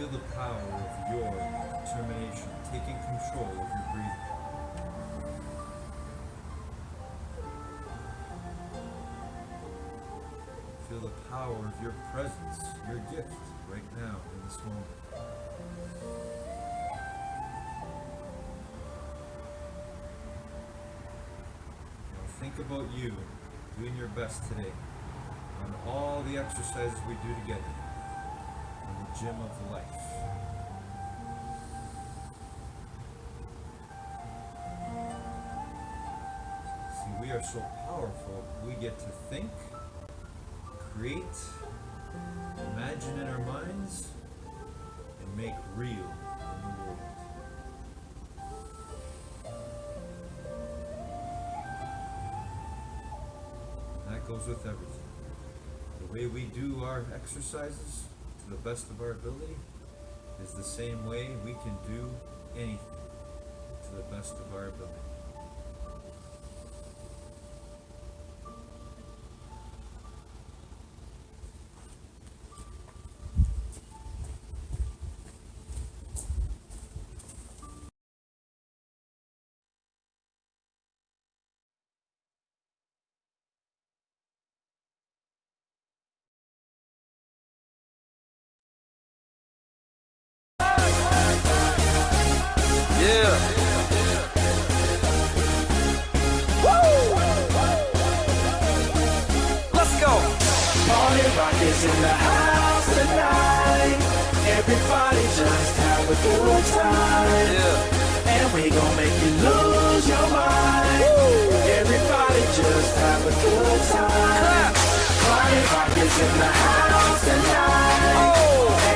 Feel the power of your determination taking control of your breathing. Feel the power of your presence, your gift, right now in this moment. Now think about you doing your best today on all the exercises we do together in the gym of life. See, we are so powerful, we get to think, create, imagine in our minds, and make real in the world. And that goes with everything. The way we do our exercises to the best of our ability is the same way we can do anything to the best of our ability. Rockets in the house tonight. Everybody just have a good time. And we gon' make you lose your mind. Everybody just have a good time. Party rockets in the house tonight.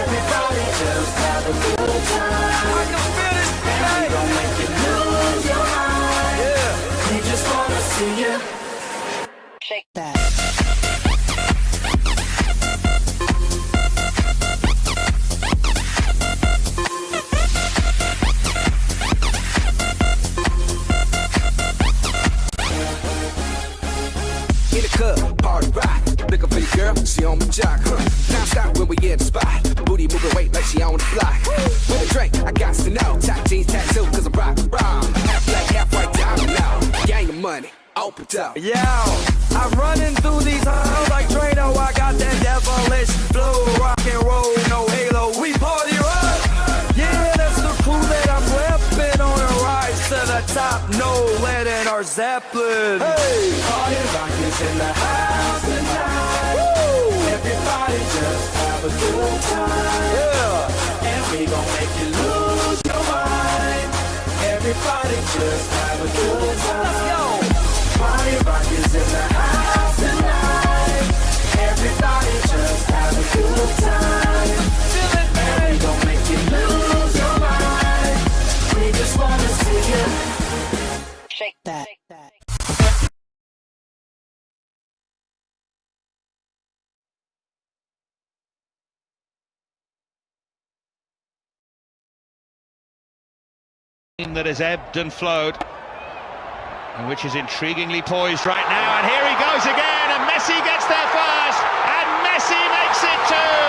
Everybody just have a good time. And we gon' make you lose your mind. We just wanna see you shake that. Party rock, looking for your girl, she on my jock. Now stop when we in the spot. Booty moving weight like she on the block. With a drink, I got to know. Top jeans tattoo, cause I'm rock, wrong. Half black, half white, diamond now. Gang of money, open up. Yo, I'm running through these halls like Drano. I got that devilish flow, rock and roll, no halo. We party rock. Yeah, that's the crew that I'm repping on a rise to the top. No lead in our Zeppelin. Hey, party rockets in the house tonight. Woo! Everybody just have a good time. Yeah, and we gon' make you lose your mind. Everybody just have a good time. let's go. Party rockets in the house tonight. Everybody just have a good time. Feel it, and we gon' make you lose your mind. We just wanna see you shake that. That has ebbed and flowed, and which is intriguingly poised right now, and here he goes again, and Messi gets there first, and Messi makes it two.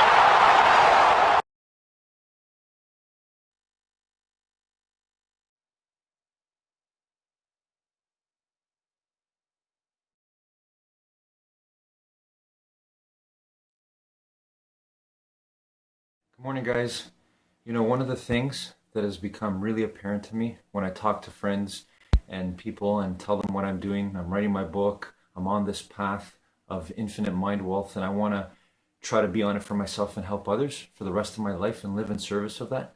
Good morning, guys. You know, one of the things that has become really apparent to me when I talk to friends and people and tell them what I'm doing, I'm writing my book, I'm on this path of infinite mind wealth, and I want to try to be on it for myself and help others for the rest of my life and live in service of that.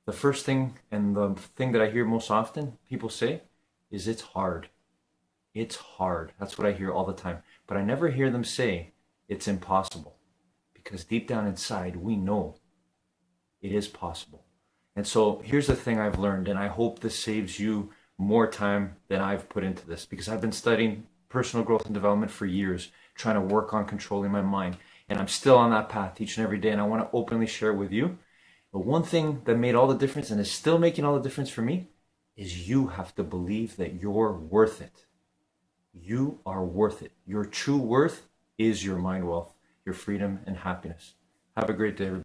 The first thing and the thing that I hear most often people say is it's hard. It's hard. That's what I hear all the time. But I never hear them say it's impossible, because deep down inside we know it is possible. And so here's the thing I've learned, and I hope this saves you more time than I've put into this, because I've been studying personal growth and development for years, trying to work on controlling my mind. And I'm still on that path each and every day, and I want to openly share it with you. But one thing that made all the difference, and is still making all the difference for me, is you have to believe that you're worth it. You are worth it. Your true worth is your mind wealth, your freedom and happiness. Have a great day, everybody.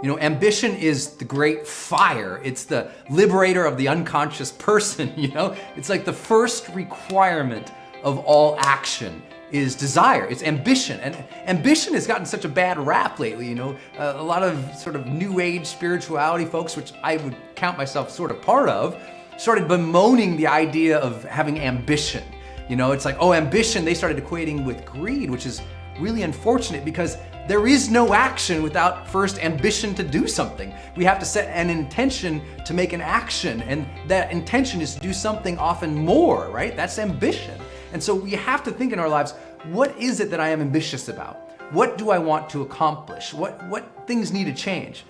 You know, ambition is the great fire. It's the liberator of the unconscious person, you know? It's like the first requirement of all action is desire, it's ambition. And ambition has gotten such a bad rap lately, you know? A lot of sort of new age spirituality folks, which I would count myself sort of part of, started bemoaning the idea of having ambition. You know, it's like, oh, ambition, they started equating with greed, which is really unfortunate because there is no action without first ambition to do something. We have to set an intention to make an action, and that intention is to do something often more, right? That's ambition. And so we have to think in our lives, what is it that I am ambitious about? What do I want to accomplish? What things need to change?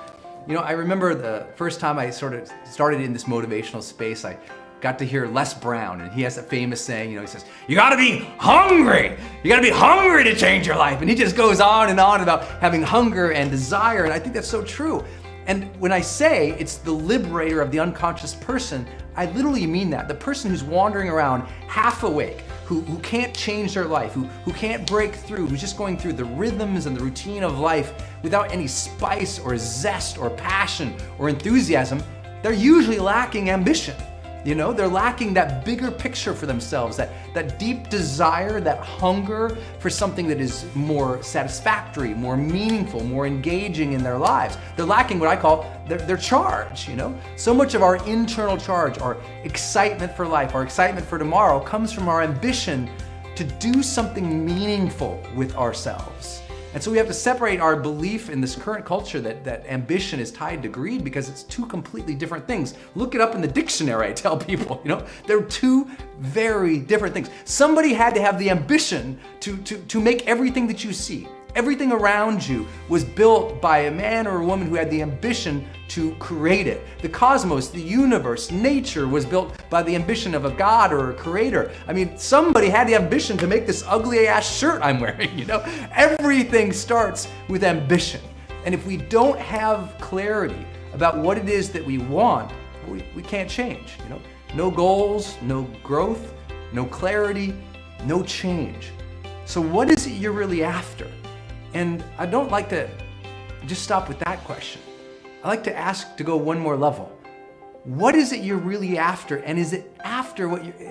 You know, I remember the first time I sort of started in this motivational space, I got to hear Les Brown, and he has a famous saying, you know, he says, you gotta be hungry. You gotta be hungry to change your life. And he just goes on and on about having hunger and desire, and I think that's so true. And when I say it's the liberator of the unconscious person, I literally mean that. The person who's wandering around half awake, who can't change their life, who can't break through, who's just going through the rhythms and the routine of life without any spice or zest or passion or enthusiasm, they're usually lacking ambition. You know, they're lacking that bigger picture for themselves, that deep desire, that hunger for something that is more satisfactory, more meaningful, more engaging in their lives. They're lacking what I call their charge, you know? So much of our internal charge, our excitement for life, our excitement for tomorrow comes from our ambition to do something meaningful with ourselves. And so we have to separate our belief in this current culture that ambition is tied to greed, because it's two completely different things. Look it up in the dictionary, I tell people, you know, they're two very different things. Somebody had to have the ambition to make everything that you see. Everything around you was built by a man or a woman who had the ambition to create it. The cosmos, the universe, nature was built by the ambition of a god or a creator. I mean, somebody had the ambition to make this ugly ass shirt I'm wearing, you know? Everything starts with ambition. And if we don't have clarity about what it is that we want, we can't change, you know? No goals, no growth, no clarity, no change. So what is it you're really after? And I don't like to just stop with that question. I like to ask to go one more level. What is it you're really after? And is it after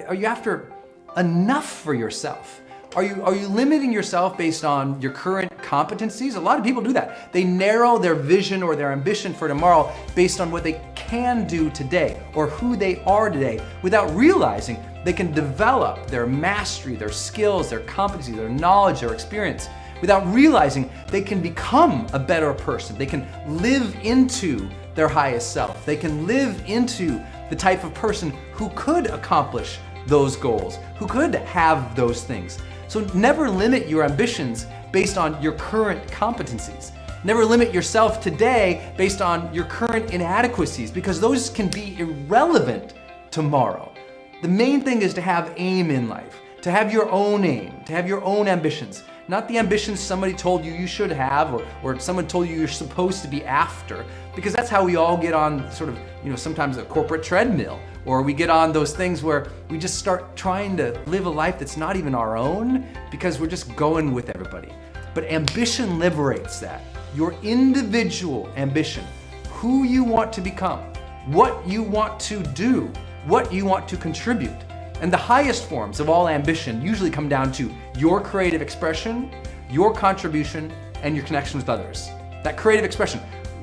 are you after enough for yourself? Are you limiting yourself based on your current competencies? A lot of people do that. They narrow their vision or their ambition for tomorrow based on what they can do today or who they are today, without realizing they can develop their mastery, their skills, their competency, their knowledge, their experience, without realizing they can become a better person. They can live into their highest self. They can live into the type of person who could accomplish those goals, who could have those things. So never limit your ambitions based on your current competencies. Never limit yourself today based on your current inadequacies, because those can be irrelevant tomorrow. The main thing is to have aim in life, to have your own aim, to have your own ambitions. Not the ambitions somebody told you should have, or someone told you you're supposed to be after, because that's how we all get on sort of, you know, sometimes a corporate treadmill, or we get on those things where we just start trying to live a life that's not even our own because we're just going with everybody. But ambition liberates that. Your individual ambition, who you want to become, what you want to do, what you want to contribute. And the highest forms of all ambition usually come down to your creative expression, your contribution, and your connection with others. That creative expression.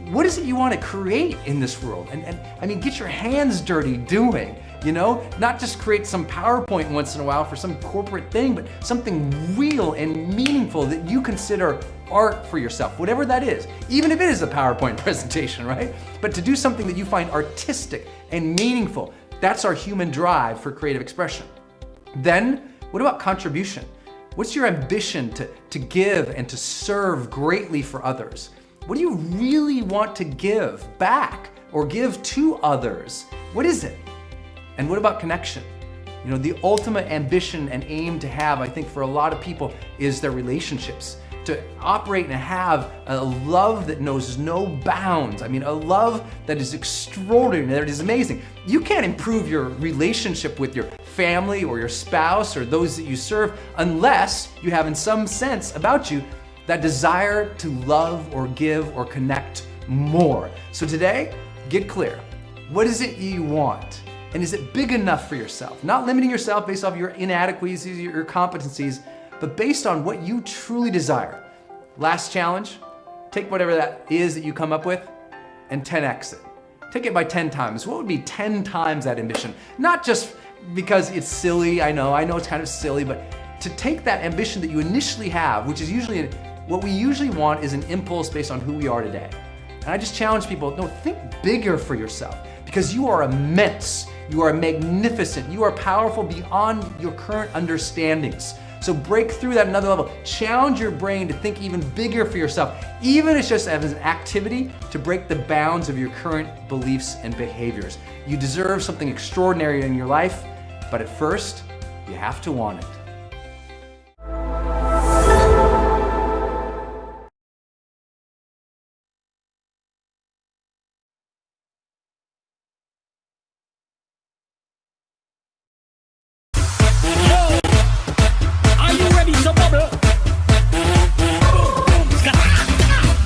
What is it you want to create in this world? And I mean, get your hands dirty doing, you know? Not just create some PowerPoint once in a while for some corporate thing, but something real and meaningful that you consider art for yourself, whatever that is. Even if it is a PowerPoint presentation, right? But to do something that you find artistic and meaningful. That's our human drive for creative expression. Then, what about contribution? What's your ambition to give and to serve greatly for others? What do you really want to give back or give to others? What is it? And what about connection? You know, the ultimate ambition and aim to have, I think, for a lot of people is their relationships. To operate and have a love that knows no bounds. I mean, a love that is extraordinary, that is amazing. You can't improve your relationship with your family or your spouse or those that you serve unless you have, in some sense about you, that desire to love or give or connect more. So today, get clear. What is it you want? And is it big enough for yourself? Not limiting yourself based off your inadequacies, your competencies, but based on what you truly desire. Last challenge, take whatever that is that you come up with and 10x it. Take it by 10 times. What would be 10 times that ambition? Not just because it's silly, I know it's kind of silly, but to take that ambition that you initially have, which is usually, what we usually want is an impulse based on who we are today. And I just challenge people, no, think bigger for yourself because you are immense, you are magnificent, you are powerful beyond your current understandings. So break through that another level. Challenge your brain to think even bigger for yourself, even if it's just as an activity to break the bounds of your current beliefs and behaviors. You deserve something extraordinary in your life, but at first, you have to want it. Are you ready to bubble?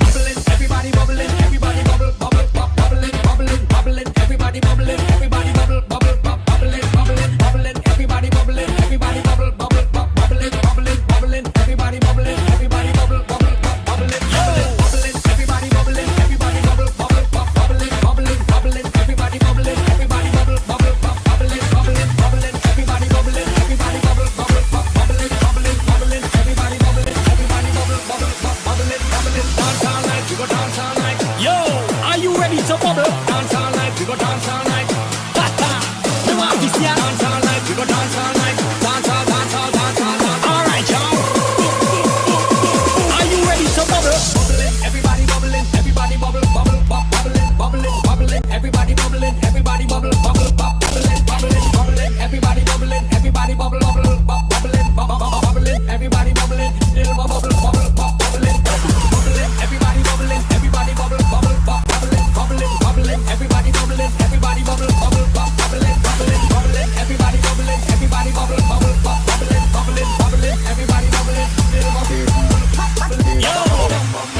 Bubbling, everybody bubbling, everybody bubble, bubble, bubbling, bubbling, bubbling, everybody bubbling, everybody bubble, bubble, bubbling, bubbling, bubbling, everybody bubbling, everybody bubble, bubble, bubbling, bubbling, bubbling, everybody bubbling, everybody bubble, bubble, bubbling, bubbling, everybody bubbling, everybody bubble, bubble, bubbling, bubbling, bubbling, everybody bubbling, everybody bubble, bubble, bubbling, bubbling, bubbling, everybody bubbling, everybody bubble, bubble, bubbling, bubbling, bubbling, everybody bubbling, everybody bubble, bubble, bubbling, bubbling, dance all night, we go dance all night. Yo, are you ready to bubble? Dance all night, we go dance all night. Ha ha, we want to see ya. Dance all night, we go dance all night. Dance all, dance all, dance all, dance. All right, y'all. Are you ready to bubble? Bubbling, everybody bubbling, everybody bubble, bubble, bubbling, bubbling, bubbling, everybody bubbling, everybody bubble, bubble, bubbling, bubbling, bubbling, everybody bubbling, everybody bubble, bubble, bubbling, bubbling, everybody bubbling, little bubble, bubble, bubbling, bubbling, everybody bubbling, everybody bubble, bubble, bubbling, bubbling, bubbling, everybody bubbling, everybody bubble, bubble, bubbling, bubbling, bubbling, everybody bubbling, everybody bubble, bubble, bubbling, bubbling, bubbling, everybody bubbling, little bubble, bubbling, yo.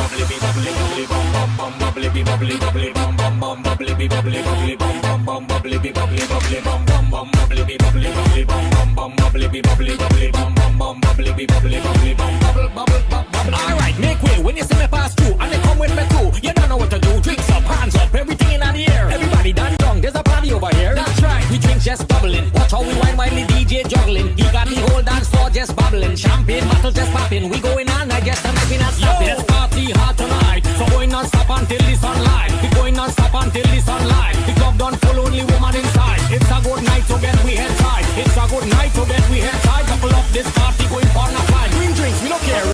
Bubbly, bubbly, bubbly, bum, bum, bum, bubbly, bubbly, bubbly, bum, bum, bum, bubbly, bubbly, bubbly, bum, bum, bum, bubbly, bubbly, bubbly, bum, bum, bum, bubbly, bubbly, bubbly, bum, bum, bum, bubbly, bubbly, bubbly, bum, bum, bum, bubbly, bubbly, bubbly, bum, bubble, bubble, bubble. All right, make way when you see me pass through, and they come with me too. You don't know what to do. Drinks up, hands up, everything in the air. Everybody done drunk, there's a party over here. That's right, we drink just bubbling. Watch how we wine while the DJ juggling. He got the whole dance floor just bubbling. Champagne bottles just popping. We going on night, just a making us stopping. Let's party hard tonight. So going non-stop until the sunlight. We going non-stop until the sunlight. The club done full, only woman inside. It's a good night to get we head tight. It's a good night to get we head tight. Couple up this party going for a flight. Green drinks, we don't care.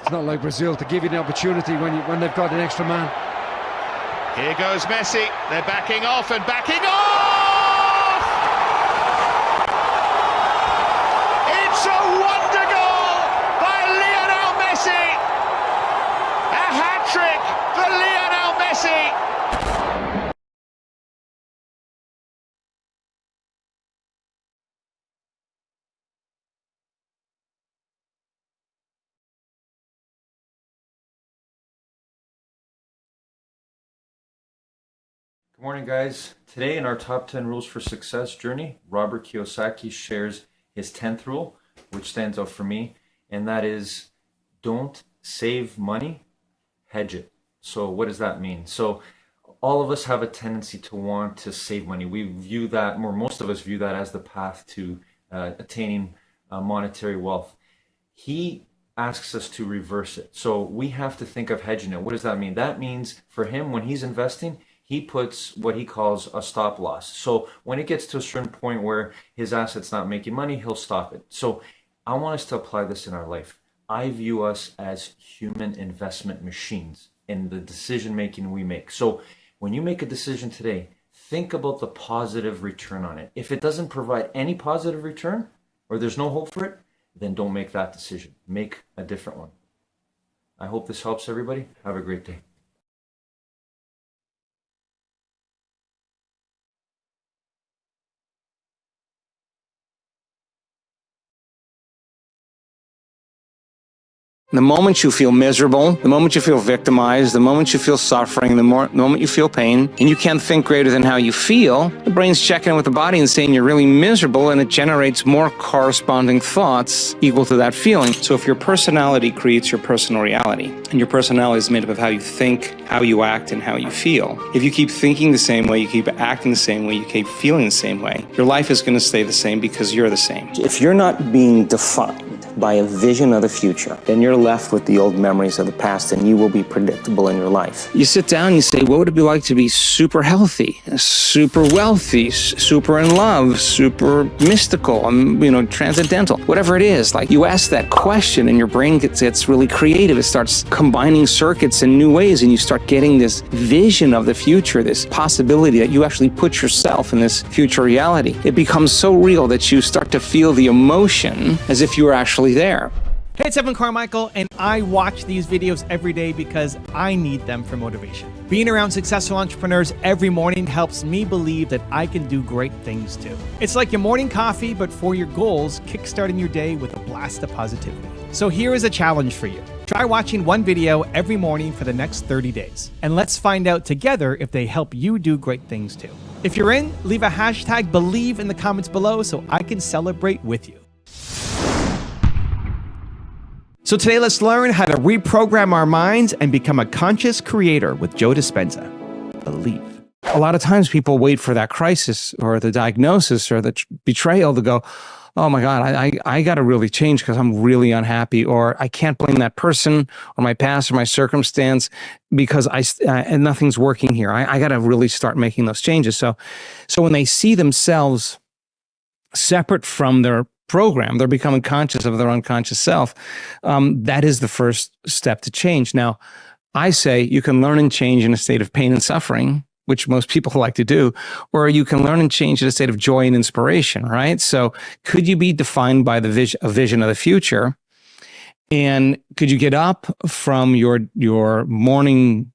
It's not like Brazil to give you the opportunity when they've got an extra man. Here goes Messi. They're backing off and backing off! It's a wonder goal by Lionel Messi! A hat-trick for Lionel Messi! Good morning, guys. Today in our top 10 rules for success journey, Robert Kiyosaki shares his 10th rule, which stands out for me, and that is don't save money, hedge it. So what does that mean? So all of us have a tendency to want to save money. We view that, or most of us view that as the path to attaining monetary wealth. He asks us to reverse it. So we have to think of hedging it. What does that mean? That means for him, when he's investing, he puts what he calls a stop loss. So when it gets to a certain point where his asset's not making money, he'll stop it. So I want us to apply this in our life. I view us as human investment machines in the decision making we make. So when you make a decision today, think about the positive return on it. If it doesn't provide any positive return, or there's no hope for it, then don't make that decision. Make a different one. I hope this helps everybody. Have a great day. The moment you feel miserable, the moment you feel victimized, the moment you feel suffering, the moment you feel pain, and you can't think greater than how you feel, the brain's checking in with the body and saying you're really miserable, and it generates more corresponding thoughts equal to that feeling. So if your personality creates your personal reality, and your personality is made up of how you think, how you act, and how you feel, if you keep thinking the same way, you keep acting the same way, you keep feeling the same way, your life is going to stay the same because you're the same. If you're not being defined by a vision of the future, then you're left with the old memories of the past, and you will be predictable in your life. You sit down and you say, what would it be like to be super healthy, super wealthy, super in love, super mystical, transcendental, whatever it is? Like, you ask that question and your brain gets really creative. It starts combining circuits in new ways, and you start getting this vision of the future, this possibility that you actually put yourself in this future reality. It becomes so real that you start to feel the emotion as if you were actually there. Hey, it's Evan Carmichael, and I watch these videos every day because I need them for motivation. Being around successful entrepreneurs every morning helps me believe that I can do great things too. It's like your morning coffee, but for your goals, kickstarting your day with a blast of positivity. So here is a challenge for you. Try watching one video every morning for the next 30 days, and let's find out together if they help you do great things too. If you're in, leave a hashtag BELIEVE in the comments below so I can celebrate with you. So today, let's learn how to reprogram our minds and become a conscious creator with Joe Dispenza. Believe. A lot of times people wait for that crisis or the diagnosis or the betrayal to go, oh my God, I got to really change because I'm really unhappy, or I can't blame that person or my past or my circumstance because and nothing's working here. I got to really start making those changes. So when they see themselves separate from their program, they're becoming conscious of their unconscious self. That is the first step to change. Now, I say you can learn and change in a state of pain and suffering, which most people like to do, or you can learn and change in a state of joy and inspiration, right? So could you be defined by a vision of the future? And could you get up from your morning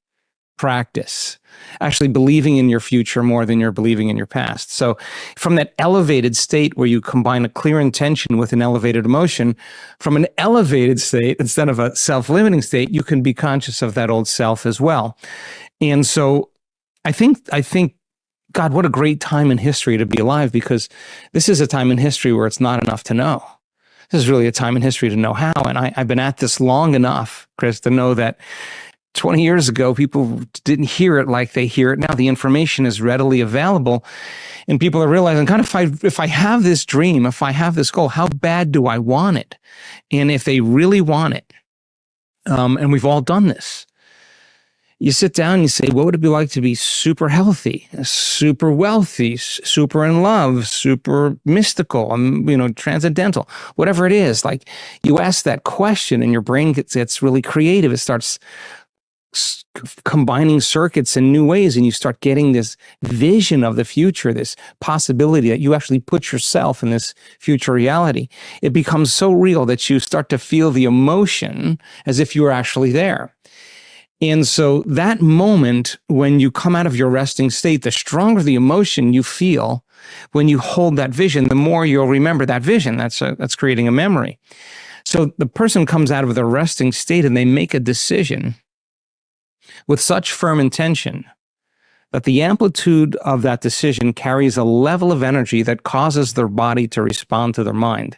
practice, actually believing in your future more than you're believing in your past? So from that elevated state where you combine a clear intention with an elevated emotion, from an elevated state instead of a self-limiting state, you can be conscious of that old self as well. And so I think, God, what a great time in history to be alive, because this is a time in history where it's not enough to know. This is really a time in history to know how. And I've been at this long enough, Chris, to know that 20 years ago, people didn't hear it like they hear it now. The information is readily available, and people are realizing, kind of, if I have this dream, if I have this goal, how bad do I want it? And if they really want it, and we've all done this, you sit down and you say, what would it be like to be super healthy, super wealthy, super in love, super mystical, transcendental, whatever it is? Like, you ask that question and your brain gets really creative. It starts combining circuits in new ways, and you start getting this vision of the future, this possibility that you actually put yourself in this future reality. It becomes so real that you start to feel the emotion as if you were actually there. And so that moment when you come out of your resting state, the stronger the emotion you feel when you hold that vision, the more you'll remember that vision. That's creating a memory. So the person comes out of their resting state and they make a decision with such firm intention that the amplitude of that decision carries a level of energy that causes their body to respond to their mind.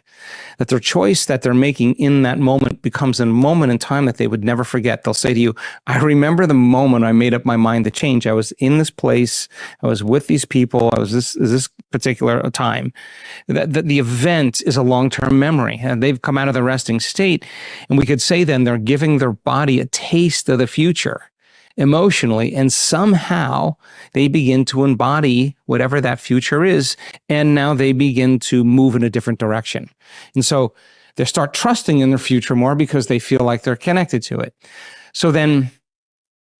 That their choice that they're making in that moment becomes a moment in time that they would never forget. They'll say to you, I remember the moment I made up my mind to change. I was in this place. I was with these people. I was this particular time. That the event is a long-term memory. And they've come out of the resting state. And we could say then they're giving their body a taste of the future emotionally, and somehow they begin to embody whatever that future is, and now they begin to move in a different direction. And so they start trusting in their future more because they feel like they're connected to it. So then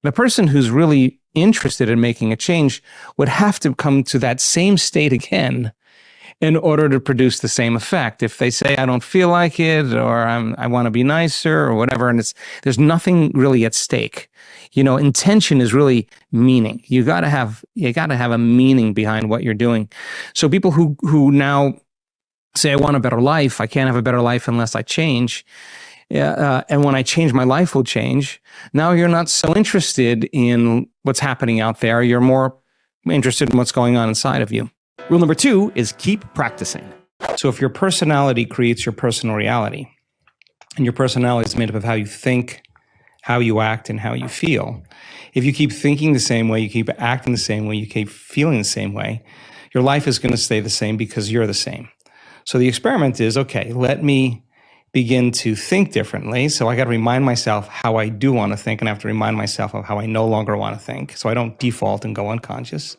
the person who's really interested in making a change would have to come to that same state again in order to produce the same effect. If they say, I don't feel like it, or I want to be nicer, or whatever, and there's nothing really at stake. Intention is really meaning. You gotta have a meaning behind what you're doing. So people who now say, I want a better life, I can't have a better life unless I change. and when I change, my life will change. Now you're not so interested in what's happening out there. You're more interested in what's going on inside of you. Rule number 2 is keep practicing. So if your personality creates your personal reality, and your personality is made up of how you think, how you act, and how you feel. If you keep thinking the same way, you keep acting the same way, you keep feeling the same way, your life is going to stay the same because you're the same. So the experiment is, okay, let me begin to think differently. So I got to remind myself how I do want to think, and I have to remind myself of how I no longer want to think, so I don't default and go unconscious.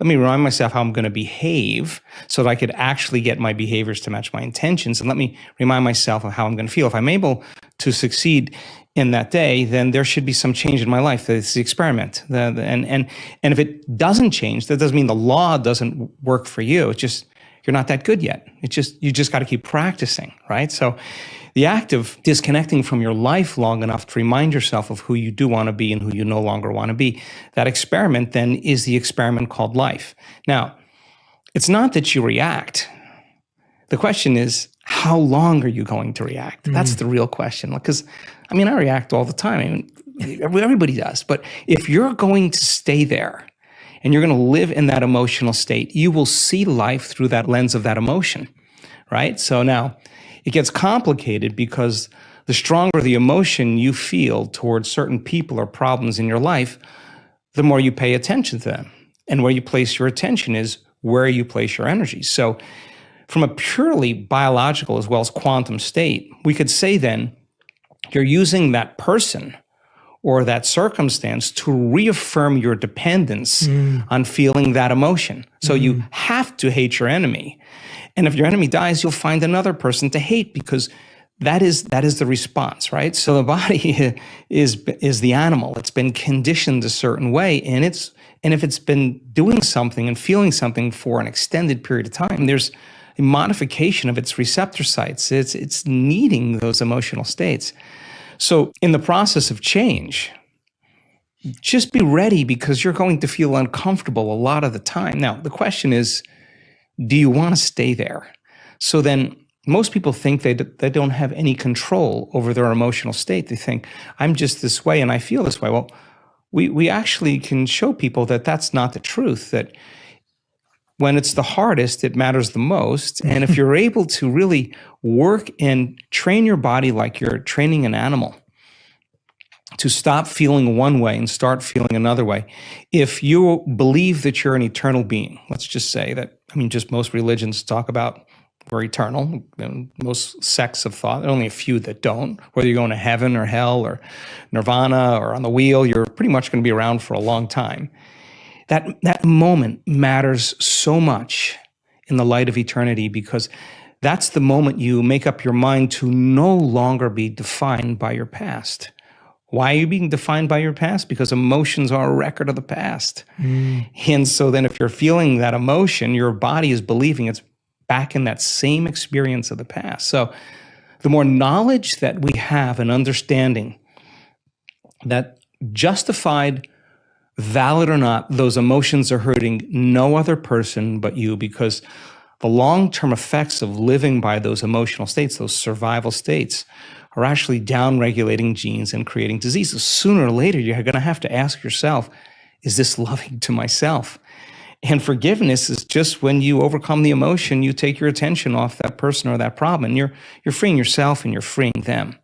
Let me remind myself how I'm going to behave so that I could actually get my behaviors to match my intentions. And let me remind myself of how I'm going to feel. If I'm able to succeed in that day, then there should be some change in my life. It's the experiment. And if it doesn't change, that doesn't mean the law doesn't work for you. It's just, you're not that good yet. You just got to keep practicing, right? So the act of disconnecting from your life long enough to remind yourself of who you do want to be and who you no longer want to be, that experiment then is the experiment called life. Now, it's not that you react. The question is, how long are you going to react? That's the real question. Because, I react all the time. Everybody does. But if you're going to stay there and you're going to live in that emotional state, you will see life through that lens of that emotion, right? So now, it gets complicated because the stronger the emotion you feel towards certain people or problems in your life, the more you pay attention to them. And where you place your attention is where you place your energy. So from a purely biological as well as quantum state, we could say then, you're using that person or that circumstance to reaffirm your dependence on feeling that emotion. So you have to hate your enemy. And if your enemy dies, you'll find another person to hate because that is the response, right? So the body is the animal. It's been conditioned a certain way, and if it's been doing something and feeling something for an extended period of time, there's a modification of its receptor sites. It's needing those emotional states. So in the process of change, just be ready because you're going to feel uncomfortable a lot of the time. Now, the question is, do you want to stay there? So then most people think they don't have any control over their emotional state. They think, I'm just this way and I feel this way. Well, we actually can show people that that's not the truth, that when it's the hardest, it matters the most. And if you're able to really work and train your body like you're training an animal to stop feeling one way and start feeling another way, if you believe that you're an eternal being, let's just say that, just most religions talk about we're eternal. Most sects have thought, only a few that don't. Whether you're going to heaven or hell or nirvana or on the wheel, you're pretty much going to be around for a long time. That moment matters so much in the light of eternity because that's the moment you make up your mind to no longer be defined by your past. Why are you being defined by your past? Because emotions are a record of the past. And so then if you're feeling that emotion, your body is believing it's back in that same experience of the past. So the more knowledge that we have and understanding that justified, valid or not, those emotions are hurting no other person but you, because the long-term effects of living by those emotional states, those survival states, are actually down-regulating genes and creating diseases. Sooner or later, you're going to have to ask yourself, is this loving to myself? And forgiveness is just when you overcome the emotion, you take your attention off that person or that problem, and you're freeing yourself and you're freeing them.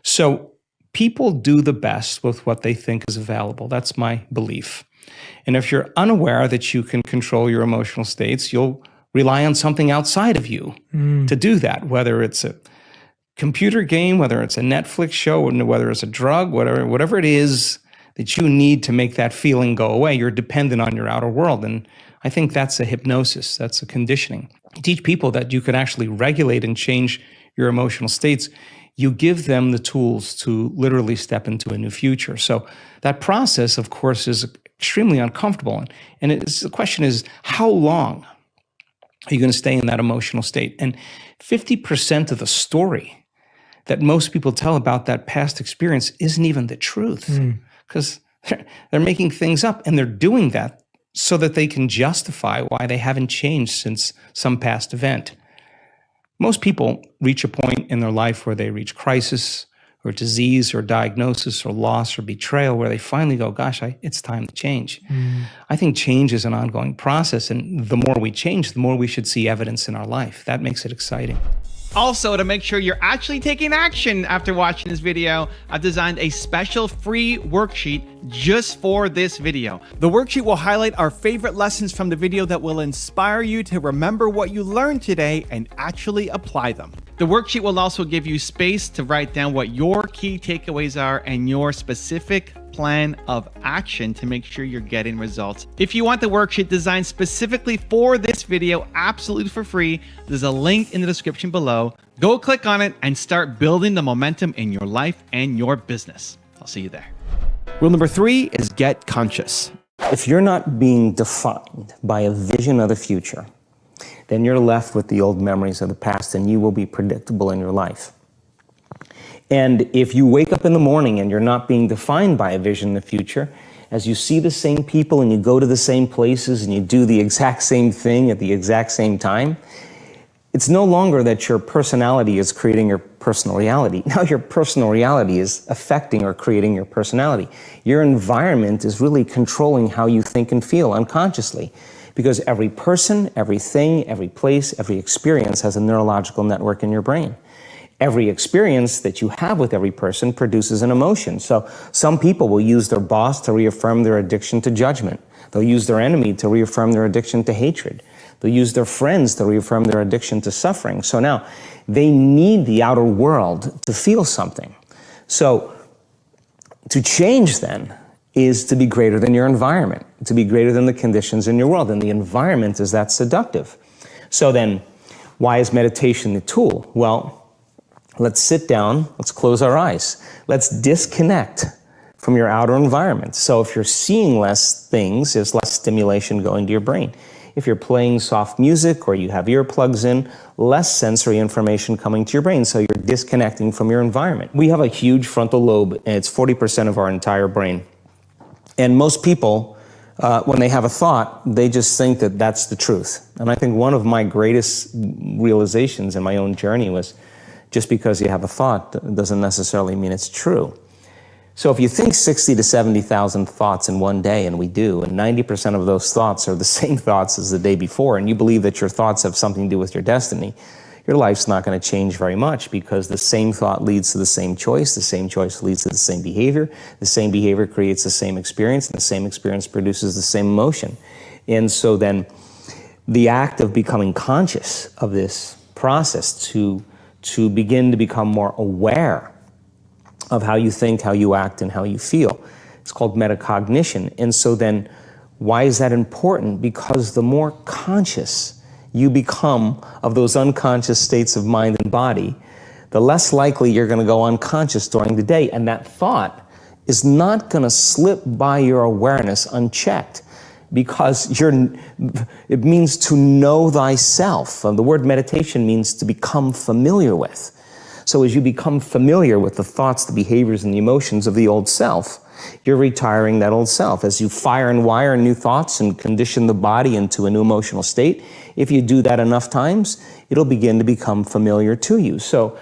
So people do the best with what they think is available. That's my belief. And if you're unaware that you can control your emotional states, you'll rely on something outside of you to do that, whether it's a computer game, whether it's a Netflix show, whether it's a drug, whatever it is that you need to make that feeling go away, you're dependent on your outer world. And I think that's a hypnosis, that's a conditioning. You teach people that you can actually regulate and change your emotional states. You give them the tools to literally step into a new future. So that process, of course, is extremely uncomfortable. And the question is, how long are you going to stay in that emotional state? And 50% of the story that most people tell about that past experience isn't even the truth, because they're making things up, and they're doing that so that they can justify why they haven't changed since some past event. Most people reach a point in their life where they reach crisis or disease or diagnosis or loss or betrayal where they finally go, gosh, it's time to change. I think change is an ongoing process, and the more we change, the more we should see evidence in our life. That makes it exciting. Also, to make sure you're actually taking action after watching this video, I've designed a special free worksheet just for this video. The worksheet will highlight our favorite lessons from the video that will inspire you to remember what you learned today and actually apply them. The worksheet will also give you space to write down what your key takeaways are and your specific plan of action to make sure you're getting results. If you want the worksheet designed specifically for this video, absolutely for free, there's a link in the description below. Go click on it and start building the momentum in your life and your business. I'll see you there. Rule number 3 is get conscious. If you're not being defined by a vision of the future, then you're left with the old memories of the past, and you will be predictable in your life. And if you wake up in the morning and you're not being defined by a vision in the future, as you see the same people and you go to the same places and you do the exact same thing at the exact same time, it's no longer that your personality is creating your personal reality. Now your personal reality is affecting or creating your personality. Your environment is really controlling how you think and feel unconsciously. Because every person, everything, every place, every experience has a neurological network in your brain. Every experience that you have with every person produces an emotion. So some people will use their boss to reaffirm their addiction to judgment. They'll use their enemy to reaffirm their addiction to hatred. They'll use their friends to reaffirm their addiction to suffering. So now they need the outer world to feel something. So to change then is to be greater than your environment, to be greater than the conditions in your world. And the environment is that seductive. So then, why is meditation the tool? Well, let's sit down, let's close our eyes. Let's disconnect from your outer environment. So if you're seeing less things, there's less stimulation going to your brain. If you're playing soft music or you have earplugs in, less sensory information coming to your brain, so you're disconnecting from your environment. We have a huge frontal lobe, and it's 40% of our entire brain. And most people, when they have a thought, they just think that that's the truth. And I think one of my greatest realizations in my own journey was just because you have a thought doesn't necessarily mean it's true. So if you think 60 to 70,000 thoughts in one day, and we do, and 90% of those thoughts are the same thoughts as the day before, and you believe that your thoughts have something to do with your destiny, your life's not going to change very much, because the same thought leads to the same choice leads to the same behavior creates the same experience, and the same experience produces the same emotion. And so then the act of becoming conscious of this process to begin to become more aware of how you think, how you act, and how you feel, it's called metacognition. And so then why is that important? Because the more conscious you become of those unconscious states of mind and body, the less likely you're going to go unconscious during the day. And that thought is not going to slip by your awareness unchecked, because it means to know thyself. The word meditation means to become familiar with. So as you become familiar with the thoughts, the behaviors, and the emotions of the old self, you're retiring that old self. As you fire and wire new thoughts and condition the body into a new emotional state, if you do that enough times, it'll begin to become familiar to you. So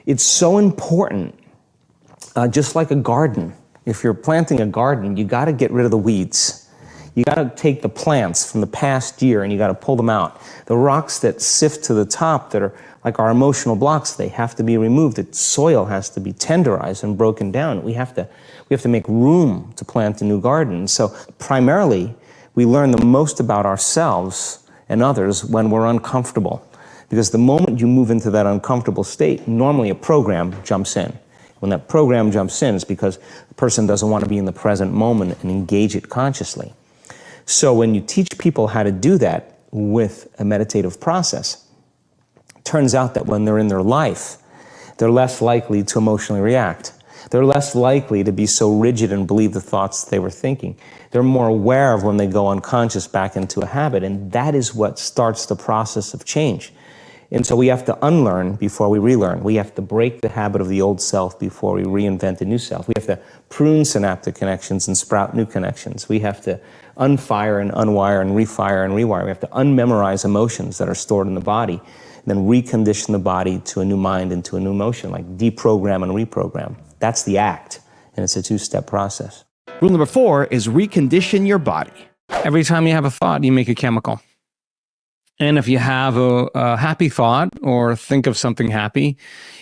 it's so important, just like a garden. If you're planting a garden, you got to get rid of the weeds. You got to take the plants from the past year and you got to pull them out. The rocks that sift to the top that are like our emotional blocks, they have to be removed. The soil has to be tenderized and broken down. We have to make room to plant a new garden. So primarily, we learn the most about ourselves and others when we're uncomfortable. Because the moment you move into that uncomfortable state, normally a program jumps in. When that program jumps in, it's because the person doesn't want to be in the present moment and engage it consciously. So when you teach people how to do that with a meditative process, it turns out that when they're in their life, they're less likely to emotionally react. They're less likely to be so rigid and believe the thoughts they were thinking. They're more aware of when they go unconscious back into a habit, and that is what starts the process of change. And so we have to unlearn before we relearn. We have to break the habit of the old self before we reinvent a new self. We have to prune synaptic connections and sprout new connections. We have to unfire and unwire and refire and rewire. We have to unmemorize emotions that are stored in the body then recondition the body to a new mind and to a new emotion, like deprogram and reprogram. That's the act, and it's a two-step process. Rule number 4 is recondition your body. Every time you have a thought, you make a chemical. And if you have a happy thought or think of something happy,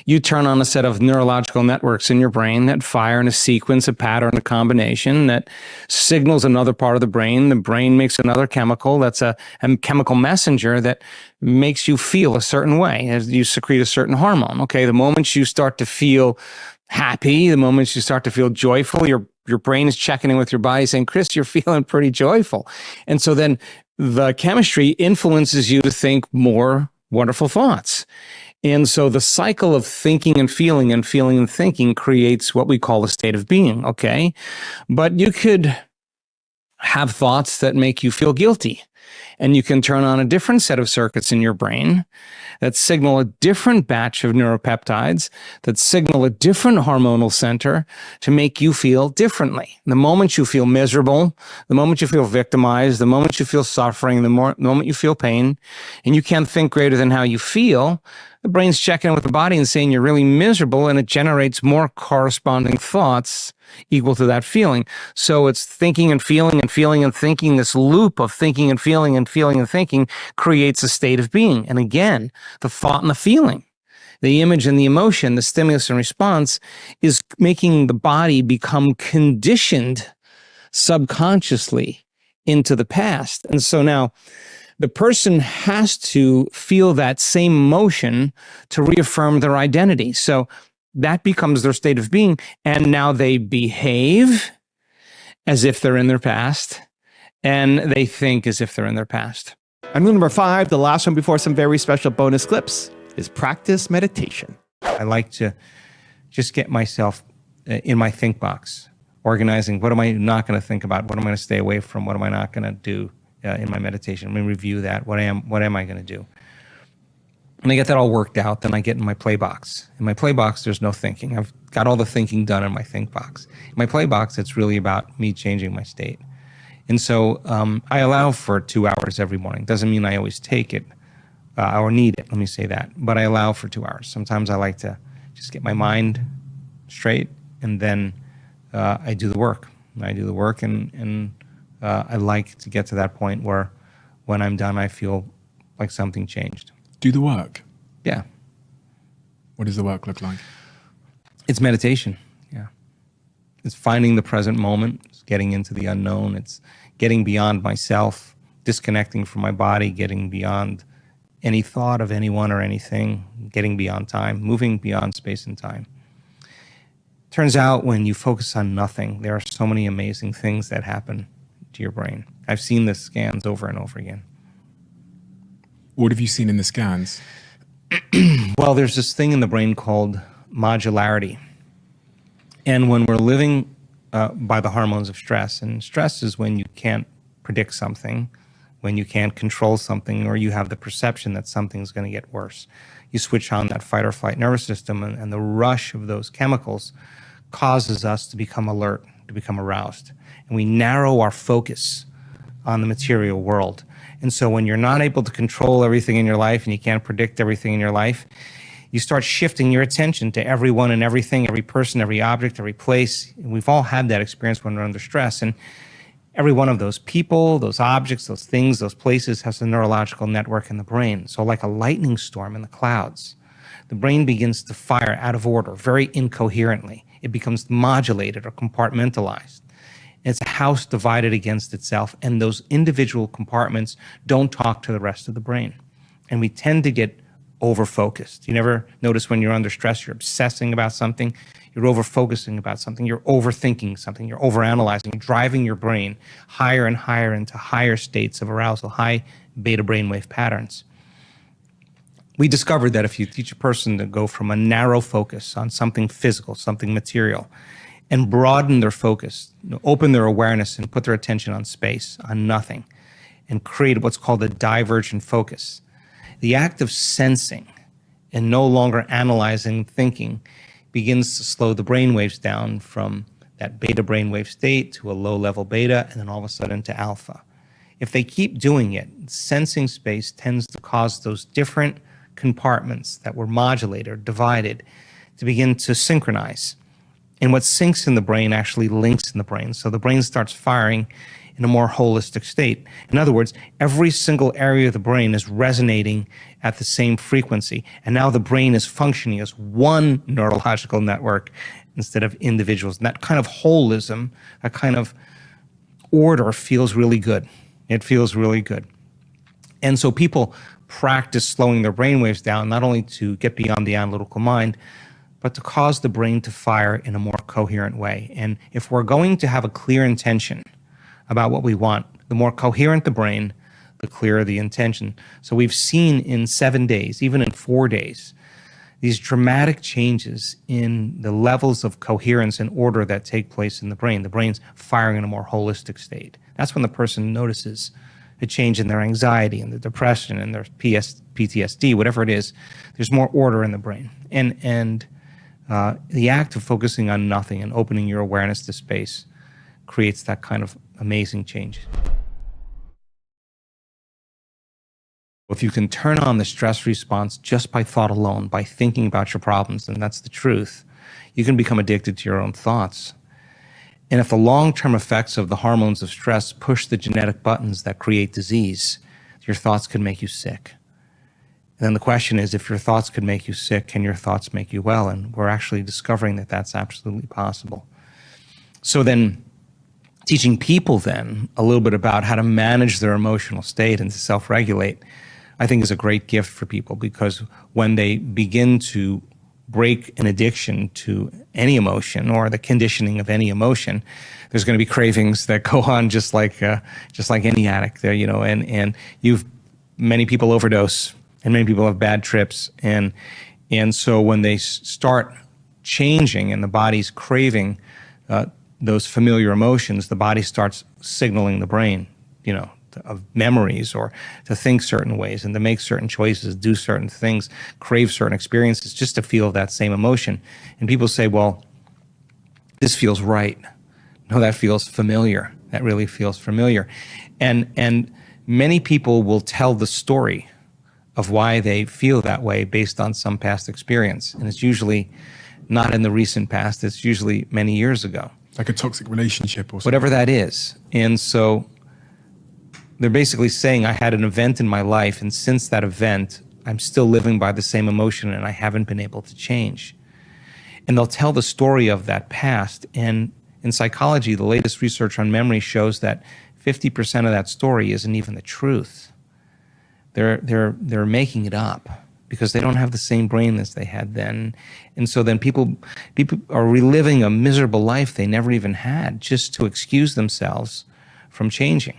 you turn on a set of neurological networks in your brain that fire in a sequence, a pattern, a combination that signals another part of the brain. The brain makes another chemical that's a chemical messenger that makes you feel a certain way as you secrete a certain hormone. Okay, the moment you start to feel happy, the moment you start to feel joyful, your brain is checking in with your body saying, Chris, you're feeling pretty joyful. And so then the chemistry influences you to think more wonderful thoughts. And so the cycle of thinking and feeling and feeling and thinking creates what we call a state of being, okay? But you could have thoughts that make you feel guilty. And you can turn on a different set of circuits in your brain that signal a different batch of neuropeptides, that signal a different hormonal center to make you feel differently. The moment you feel miserable, the moment you feel victimized, the moment you feel suffering, the moment you feel pain, and you can't think greater than how you feel, the brain's checking in with the body and saying you're really miserable, and it generates more corresponding thoughts equal to that feeling. So it's thinking and feeling and feeling and thinking. This loop of thinking and feeling and feeling and thinking creates a state of being. And again, the thought and the feeling, the image and the emotion, the stimulus and response is making the body become conditioned subconsciously into the past. And so now the person has to feel that same emotion to reaffirm their identity. So that becomes their state of being. And now they behave as if they're in their past, and they think as if they're in their past. And rule number 5, the last one before some very special bonus clips, is practice meditation. I like to just get myself in my think box, organizing what am I not going to think about, what am I going to stay away from, what am I not going to do in my meditation. Let me review that. What am I going to do? When I get that all worked out, then I get in my play box. In my play box, there's no thinking. I've got all the thinking done in my think box. In my play box, it's really about me changing my state. And so I allow for 2 hours every morning. Doesn't mean I always take it or need it, let me say that. But I allow for 2 hours. Sometimes I like to just get my mind straight, and then I do the work. I do the work, and I like to get to that point where when I'm done, I feel like something changed. Do the work? Yeah. What does the work look like? It's meditation, yeah. It's finding the present moment, it's getting into the unknown, it's getting beyond myself, disconnecting from my body, getting beyond any thought of anyone or anything, getting beyond time, moving beyond space and time. Turns out when you focus on nothing, there are so many amazing things that happen to your brain. I've seen the scans over and over again. What have you seen in the scans? Well, there's this thing in the brain called modularity. And when we're living by the hormones of stress, and stress is when you can't predict something, when you can't control something, or you have the perception that something's going to get worse. You switch on that fight or flight nervous system, and the rush of those chemicals causes us to become alert, to become aroused. And we narrow our focus on the material world. And so when you're not able to control everything in your life and you can't predict everything in your life, you start shifting your attention to everyone and everything, every person, every object, every place. And we've all had that experience when we're under stress. And every one of those people, those objects, those things, those places has a neurological network in the brain. So like a lightning storm in the clouds, the brain begins to fire out of order, very incoherently. It becomes modulated or compartmentalized. It's a house divided against itself, and those individual compartments don't talk to the rest of the brain. And we tend to get over-focused. You never notice when you're under stress, you're obsessing about something, you're over-focusing about something, you're overthinking something, you're overanalyzing, you're driving your brain higher and higher into higher states of arousal, high beta brainwave patterns. We discovered that if you teach a person to go from a narrow focus on something physical, something material, and broaden their focus, open their awareness and put their attention on space, on nothing, and create what's called a divergent focus. The act of sensing and no longer analyzing, thinking, begins to slow the brainwaves down from that beta brainwave state to a low-level beta, and then all of a sudden to alpha. If they keep doing it, sensing space tends to cause those different compartments that were modulated or divided to begin to synchronize. And what syncs in the brain actually links in the brain. So the brain starts firing in a more holistic state. In other words, every single area of the brain is resonating at the same frequency. And now the brain is functioning as one neurological network instead of individuals. And that kind of holism, that kind of order feels really good. It feels really good. And so people practice slowing their brainwaves down, not only to get beyond the analytical mind, but to cause the brain to fire in a more coherent way. And if we're going to have a clear intention about what we want, the more coherent the brain, the clearer the intention. So we've seen in 7 days, even in 4 days, these dramatic changes in the levels of coherence and order that take place in the brain. The brain's firing in a more holistic state. That's when the person notices a change in their anxiety and their depression and their PTSD, whatever it is. There's more order in the brain. And the act of focusing on nothing and opening your awareness to space creates that kind of amazing change. If you can turn on the stress response just by thought alone, by thinking about your problems, and that's the truth, you can become addicted to your own thoughts. And if the long-term effects of the hormones of stress push the genetic buttons that create disease, your thoughts can make you sick. And then the question is, if your thoughts could make you sick, can your thoughts make you well? And we're actually discovering that that's absolutely possible. So then, teaching people then a little bit about how to manage their emotional state and to self-regulate, I think is a great gift for people, because when they begin to break an addiction to any emotion or the conditioning of any emotion, there's going to be cravings that go on just like any addict there, and many people overdose and many people have bad trips. And so when they start changing and the body's craving those familiar emotions, the body starts signaling the brain, of memories or to think certain ways and to make certain choices, do certain things, crave certain experiences just to feel that same emotion. And people say, well, this feels right. No, that feels familiar. That really feels familiar. And many people will tell the story of why they feel that way based on some past experience. And it's usually not in the recent past. It's usually many years ago. Like a toxic relationship or something. Whatever that is. And so they're basically saying, I had an event in my life, and since that event, I'm still living by the same emotion and I haven't been able to change. And they'll tell the story of that past. And in psychology, the latest research on memory shows that 50% of that story isn't even the truth. They're making it up because they don't have the same brain as they had then. And so then people are reliving a miserable life they never even had just to excuse themselves from changing.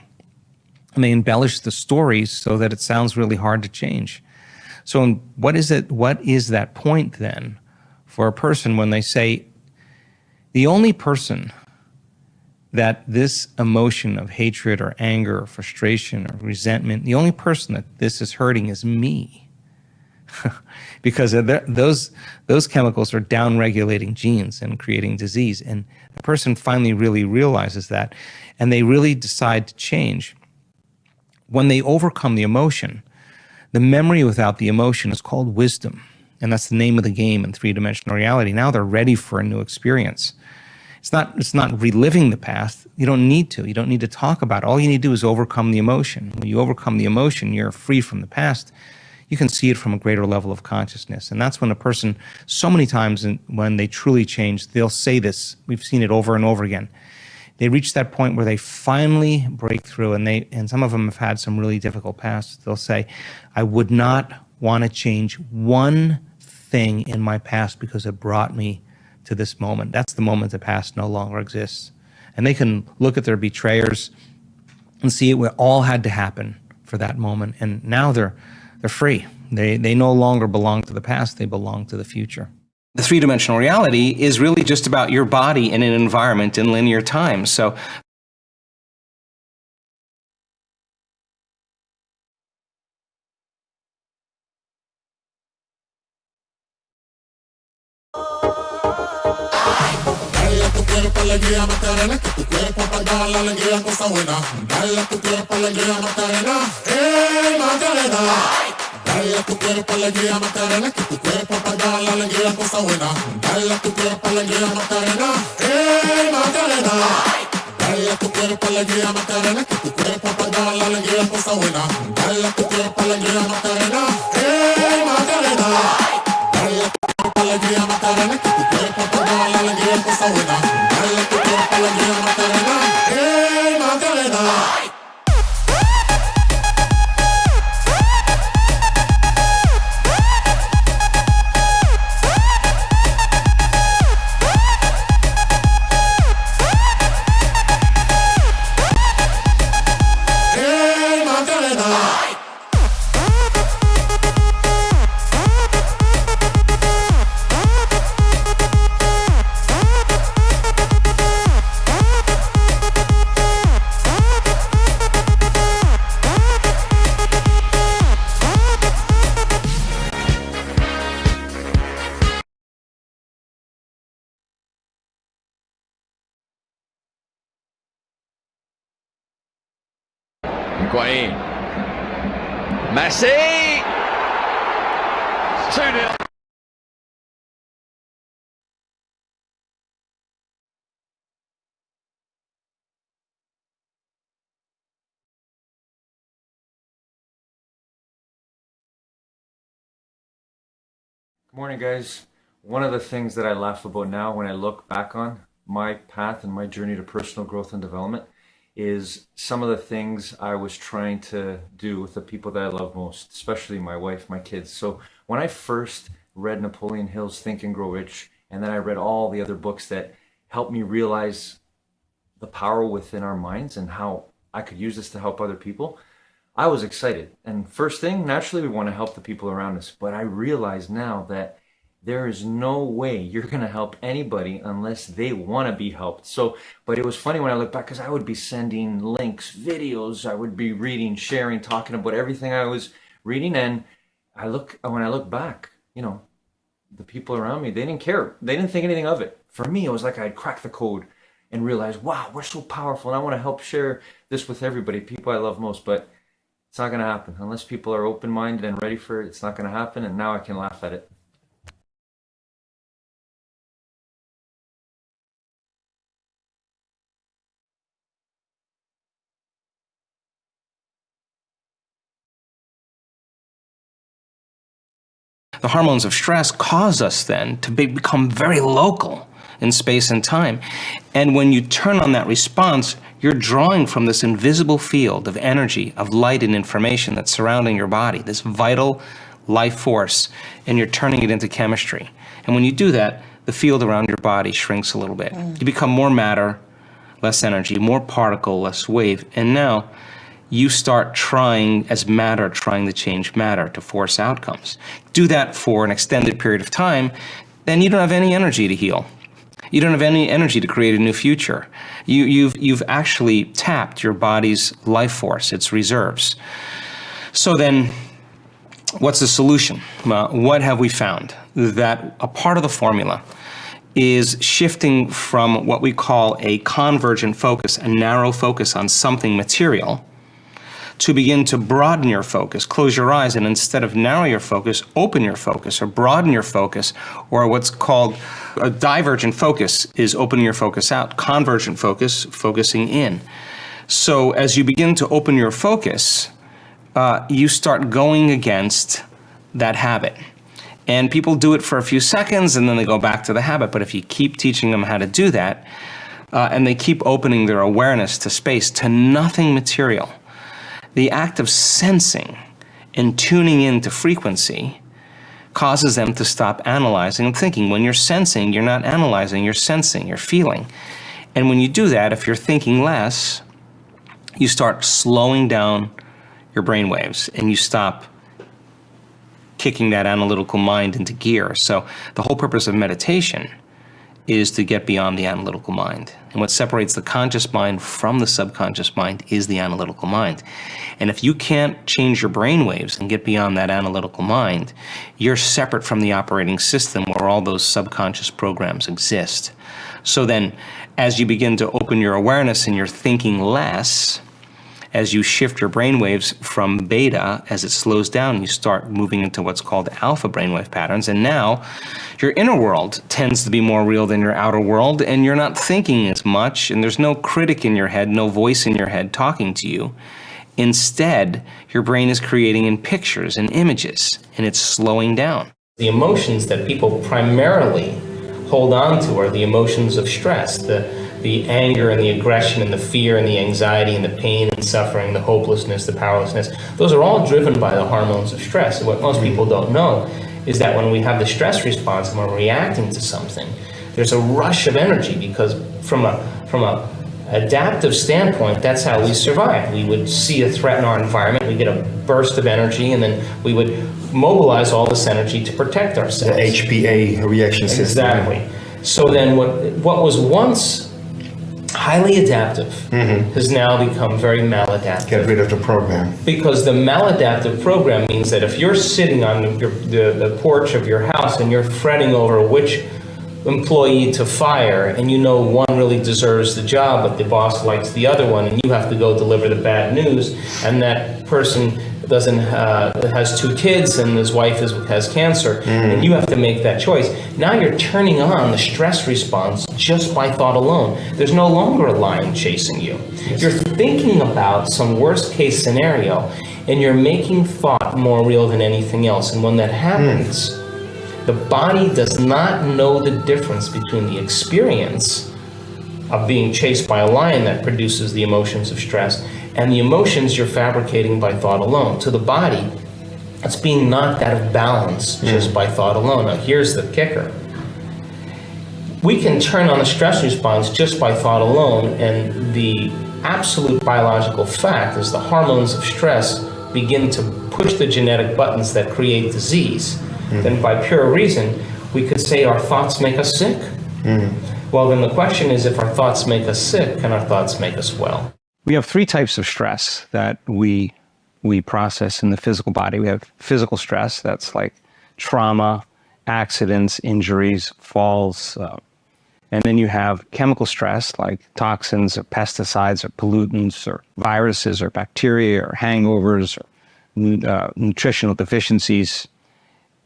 And they embellish the stories so that it sounds really hard to change. So what is that point then for a person when they say, the only person that this emotion of hatred or anger or frustration or resentment, the only person that this is hurting is me? Because those chemicals are down-regulating genes and creating disease. And the person finally really realizes that, and they really decide to change. When they overcome the emotion, the memory without the emotion is called wisdom. And that's the name of the game in three-dimensional reality. Now they're ready for a new experience. It's not reliving the past. You don't need to. You don't need to talk about it. All you need to do is overcome the emotion. When you overcome the emotion, you're free from the past. You can see it from a greater level of consciousness. And that's when a person, so many times when they truly change, they'll say this. We've seen it over and over again. They reach that point where they finally break through, and some of them have had some really difficult pasts. They'll say, I would not want to change one thing in my past because it brought me to this moment. That's the moment the past no longer exists. And they can look at their betrayers and see it all had to happen for that moment. And now they're free. They no longer belong to the past, they belong to the future. The three-dimensional reality is really just about your body in an environment in linear time. So alegría Macarena, que tu cuerpo para dar la alegría cosa buena. Dale a tu cuerpo alegría Macarena, Macarena. Dale tu cuerpo alegría Macarena, que tu cuerpo para dar la alegría cosa buena. Dale tu cuerpo alegría Macarena, Macarena. Dale tu cuerpo alegría Macarena, que tu cuerpo para dar la alegría cosa buena. Dale tu cuerpo alegría Macarena, Macarena. Dale tu cuerpo alegría Macarena, que tu cuerpo para dar la alegría cosa buena. Dale tu cuerpo alegría Macarena, Macarena. Higuain. Messi! 2-0. Good morning, guys. One of the things that I laugh about now when I look back on my path and my journey to personal growth and development is some of the things I was trying to do with the people that I love most, especially my wife, my kids. So when I first read Napoleon Hill's Think and Grow Rich, and then I read all the other books that helped me realize the power within our minds and how I could use this to help other people, I was excited. And first thing, naturally, we want to help the people around us. But I realize now that there is no way you're going to help anybody unless they want to be helped. So, but it was funny when I look back because I would be sending links, videos, I would be reading, sharing, talking about everything I was reading. And when I look back, you know, the people around me, they didn't care. They didn't think anything of it. For me, it was like I'd cracked the code and realized, wow, we're so powerful. And I want to help share this with everybody, people I love most. But it's not going to happen unless people are open-minded and ready for it. It's not going to happen. And now I can laugh at it. The hormones of stress cause us then to become very local in space and time. And when you turn on that response, you're drawing from this invisible field of energy, of light and information that's surrounding your body, this vital life force, and you're turning it into chemistry. And when you do that, the field around your body shrinks a little bit. You become more matter, less energy, more particle, less wave. And now you start trying as matter, trying to change matter to force outcomes. Do that for an extended period of time, then you don't have any energy to heal. You don't have any energy to create a new future. You've actually tapped your body's life force, its reserves. So then, what's the solution? Well, what have we found? That a part of the formula is shifting from what we call a convergent focus, a narrow focus on something material, to begin to broaden your focus. Close your eyes, and instead of narrow your focus, open your focus or broaden your focus, or what's called a divergent focus is opening your focus out. Convergent focus, focusing in. So as you begin to open your focus, you start going against that habit. And people do it for a few seconds and then they go back to the habit. But if you keep teaching them how to do that, and they keep opening their awareness to space, to nothing material, the act of sensing and tuning into frequency causes them to stop analyzing and thinking. When you're sensing, you're not analyzing, you're sensing, you're feeling. And when you do that, if you're thinking less, you start slowing down your brain waves and you stop kicking that analytical mind into gear. So the whole purpose of meditation is to get beyond the analytical mind. And what separates the conscious mind from the subconscious mind is the analytical mind. And if you can't change your brain waves and get beyond that analytical mind, you're separate from the operating system where all those subconscious programs exist. So then, as you begin to open your awareness and you're thinking less, as you shift your brain waves from beta, as it slows down, you start moving into what's called alpha brainwave patterns. And now your inner world tends to be more real than your outer world, and you're not thinking as much, and there's no critic in your head, no voice in your head talking to you. Instead, your brain is creating in pictures and images, and it's slowing down. The emotions that people primarily hold on to are the emotions of stress, the anger and the aggression and the fear and the anxiety and the pain and suffering, the hopelessness, the powerlessness. Those are all driven by the hormones of stress. And what most people don't know is that when we have the stress response and we're reacting to something, there's a rush of energy, because from a adaptive standpoint, that's how we survive. We would see a threat in our environment, we get a burst of energy, and then we would mobilize all this energy to protect ourselves. The HPA reaction system. Exactly. So then what was once highly adaptive has now become very maladaptive. Get rid of the program. Because the maladaptive program means that if you're sitting on the porch of your house and you're fretting over which employee to fire, and you know one really deserves the job but the boss likes the other one, and you have to go deliver the bad news, and that person has 2 kids and his wife has cancer, and you have to make that choice. Now you're turning on the stress response just by thought alone. There's no longer a lion chasing you. You're thinking about some worst case scenario, and you're making thought more real than anything else. And when that happens, the body does not know the difference between the experience of being chased by a lion that produces the emotions of stress and the emotions you're fabricating by thought alone. To the body, it's being knocked out of balance just by thought alone. Now, here's the kicker. We can turn on the stress response just by thought alone, and the absolute biological fact is the hormones of stress begin to push the genetic buttons that create disease. Then by pure reason, we could say our thoughts make us sick. Well, then the question is, if our thoughts make us sick, can our thoughts make us well? We have 3 types of stress that we process in the physical body. We have physical stress, that's like trauma, accidents, injuries, falls. And then you have chemical stress, like toxins or pesticides or pollutants or viruses or bacteria or hangovers or nutritional deficiencies.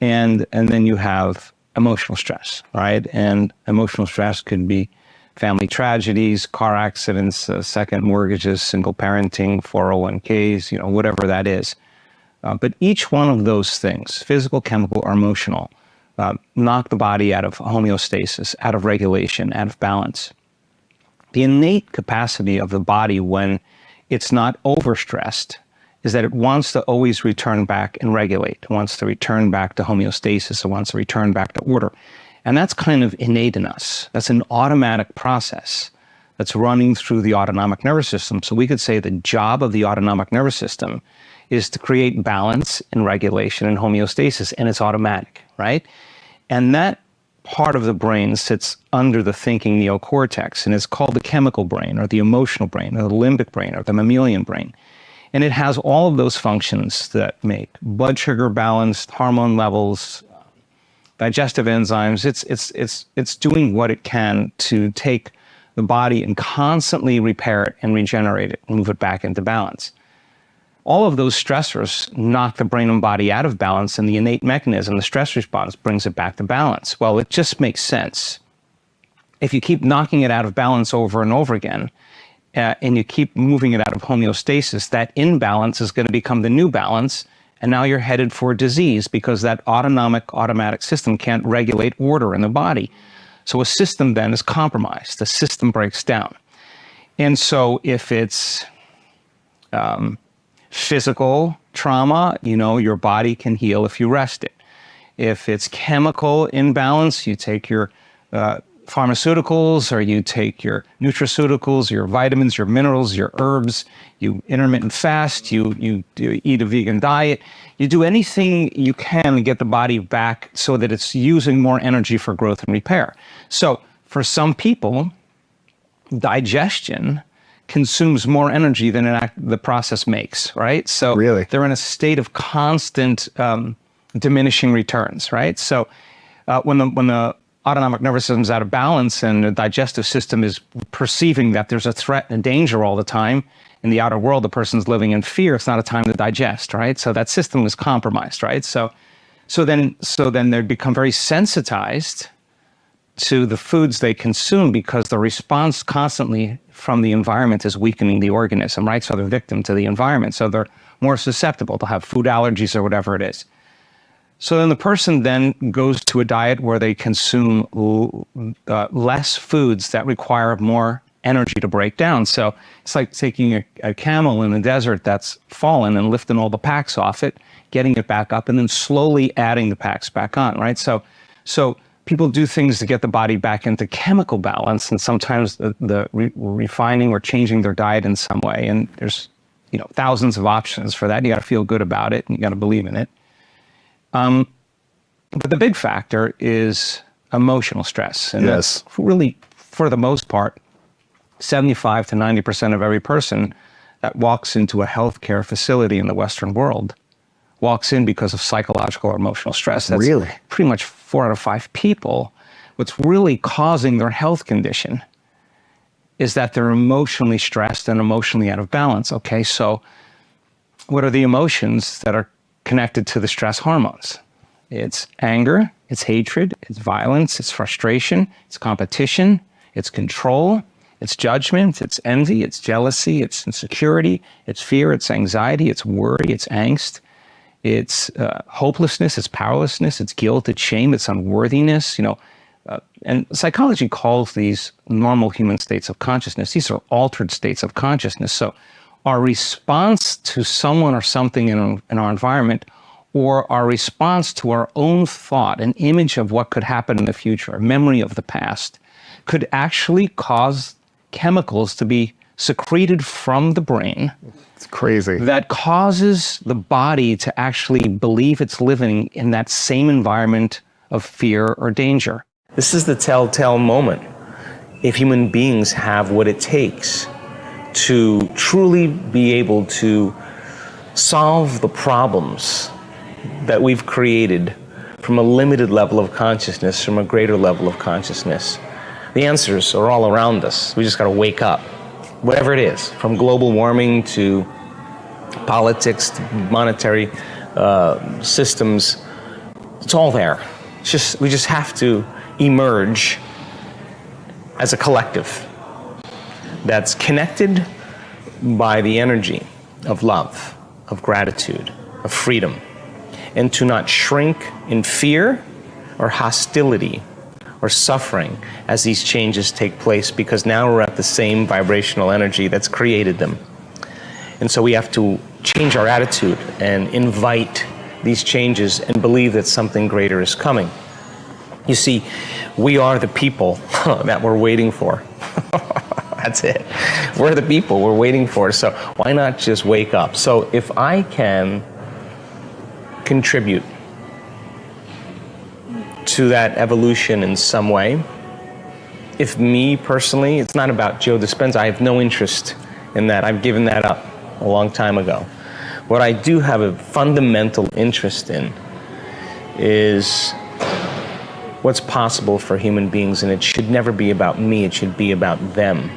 And then you have emotional stress, right? And emotional stress could be family tragedies, car accidents, second mortgages, single parenting, 401ks, whatever that is. But each one of those things, physical, chemical, or emotional, knock the body out of homeostasis, out of regulation, out of balance. The innate capacity of the body when it's not overstressed is that it wants to always return back and regulate. It wants to return back to homeostasis. It wants to return back to order. And that's kind of innate in us. That's an automatic process that's running through the autonomic nervous system. So we could say the job of the autonomic nervous system is to create balance and regulation and homeostasis, and it's automatic, right? And that part of the brain sits under the thinking neocortex, and it's called the chemical brain, or the emotional brain, or the limbic brain, or the mammalian brain. And it has all of those functions that make blood sugar balanced, hormone levels, digestive enzymes. It's doing what it can to take the body and constantly repair it and regenerate it and move it back into balance. All of those stressors knock the brain and body out of balance, and the innate mechanism, the stress response, brings it back to balance. Well, it just makes sense. If you keep knocking it out of balance over and over again, and you keep moving it out of homeostasis, that imbalance is going to become the new balance, and now you're headed for disease because that automatic system can't regulate order in the body. So a system then is compromised. The system breaks down. And so if it's physical trauma, your body can heal if you rest it. If it's chemical imbalance, you take your pharmaceuticals, or you take your nutraceuticals, your vitamins, your minerals, your herbs, you intermittent fast, you eat a vegan diet, you do anything you can to get the body back so that it's using more energy for growth and repair. So for some people, digestion consumes more energy than the process makes, right? So really? They're in a state of constant diminishing returns, right? So when the autonomic nervous system is out of balance and the digestive system is perceiving that there's a threat and danger all the time, in the outer world, the person's living in fear. It's not a time to digest, right? So that system is compromised, right? So then they become very sensitized to the foods they consume because the response constantly from the environment is weakening the organism, right? So they're victim to the environment. So they're more susceptible to have food allergies or whatever it is. So then the person then goes to a diet where they consume less foods that require more energy to break down. So it's like taking a camel in the desert that's fallen and lifting all the packs off it, getting it back up, and then slowly adding the packs back on, right? So people do things to get the body back into chemical balance, and sometimes the refining or changing their diet in some way. And there's thousands of options for that. You got to feel good about it, and you got to believe in it. But the big factor is emotional stress. And that's really, for the most part, 75 to 90% of every person that walks into a healthcare facility in the Western world walks in because of psychological or emotional stress. That's really pretty much 4 out of 5 people. What's really causing their health condition is that they're emotionally stressed and emotionally out of balance. Okay, so what are the emotions that are connected to the stress hormones? It's anger, it's hatred, it's violence, it's frustration, it's competition, it's control, it's judgment, it's envy, it's jealousy, it's insecurity, it's fear, it's anxiety, it's worry, it's angst, it's hopelessness, it's powerlessness, it's guilt, it's shame, it's unworthiness, and psychology calls these normal human states of consciousness. These are altered states of consciousness. So our response to someone or something in our environment, or our response to our own thought, an image of what could happen in the future, a memory of the past, could actually cause chemicals to be secreted from the brain. It's crazy. That causes the body to actually believe it's living in that same environment of fear or danger. This is the telltale moment. If human beings have what it takes to truly be able to solve the problems that we've created from a limited level of consciousness, from a greater level of consciousness. The answers are all around us. We just got to wake up. Whatever it is, from global warming to politics to monetary systems, it's all there. We just have to emerge as a collective that's connected by the energy of love, of gratitude, of freedom, and to not shrink in fear or hostility or suffering as these changes take place, because now we're at the same vibrational energy that's created them. And so we have to change our attitude and invite these changes and believe that something greater is coming. You see, we are the people that we're waiting for. That's it. We're the people we're waiting for. So why not just wake up? So if I can contribute to that evolution in some way, if me personally, it's not about Joe Dispenza. I have no interest in that. I've given that up a long time ago. What I do have a fundamental interest in is what's possible for human beings, and it should never be about me, it should be about them.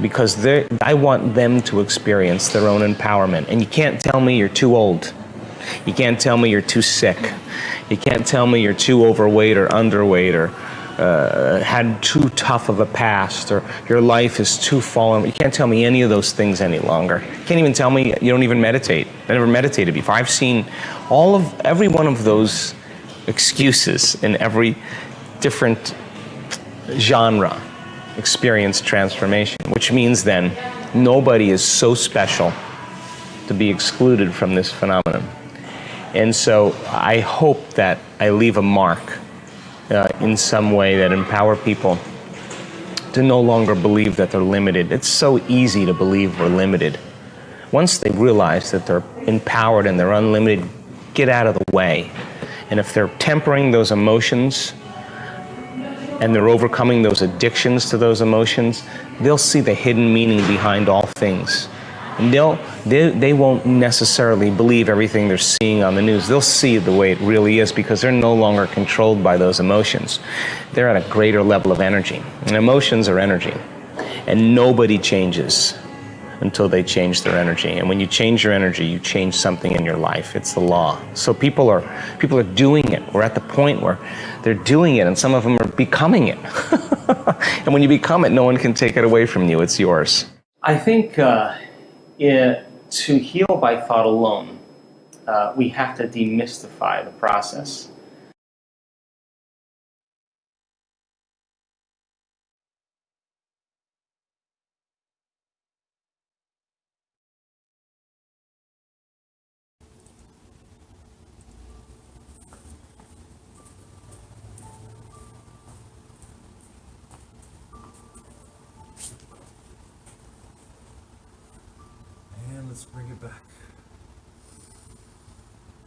Because I want them to experience their own empowerment. And you can't tell me you're too old. You can't tell me you're too sick. You can't tell me you're too overweight or underweight or had too tough of a past or your life is too fallen. You can't tell me any of those things any longer. You can't even tell me you don't even meditate. I never meditated before. I've seen every one of those excuses in every different genre experience transformation, which means then nobody is so special to be excluded from this phenomenon. And so I hope that I leave a mark in some way that empower people to no longer believe that they're limited. It's so easy to believe we're limited. Once they realize that they're empowered and they're unlimited, get out of the way. And if they're tempering those emotions and they're overcoming those addictions to those emotions, they'll see the hidden meaning behind all things. And they won't necessarily believe everything they're seeing on the news. They'll see it the way it really is because they're no longer controlled by those emotions. They're at a greater level of energy. And emotions are energy. And nobody changes until they change their energy. And when you change your energy, you change something in your life. It's the law. So people are doing it. We're at the point where they're doing it, and some of them are becoming it. And when you become it, no one can take it away from you. It's yours. I think to heal by thought alone, we have to demystify the process. And let's bring it back.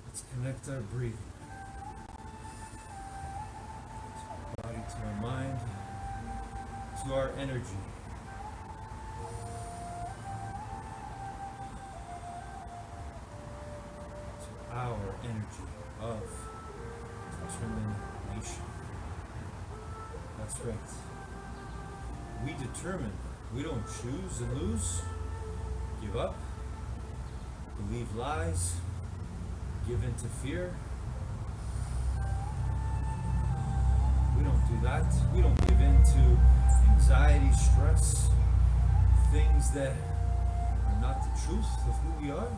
Let's connect our breathing to our body, to our mind, to our energy. To our energy of determination. That's right. We determine. We don't choose and lose. Give up, believe lies, give in to fear. We don't do that. We don't give in to anxiety, stress, things that are not the truth of who we are.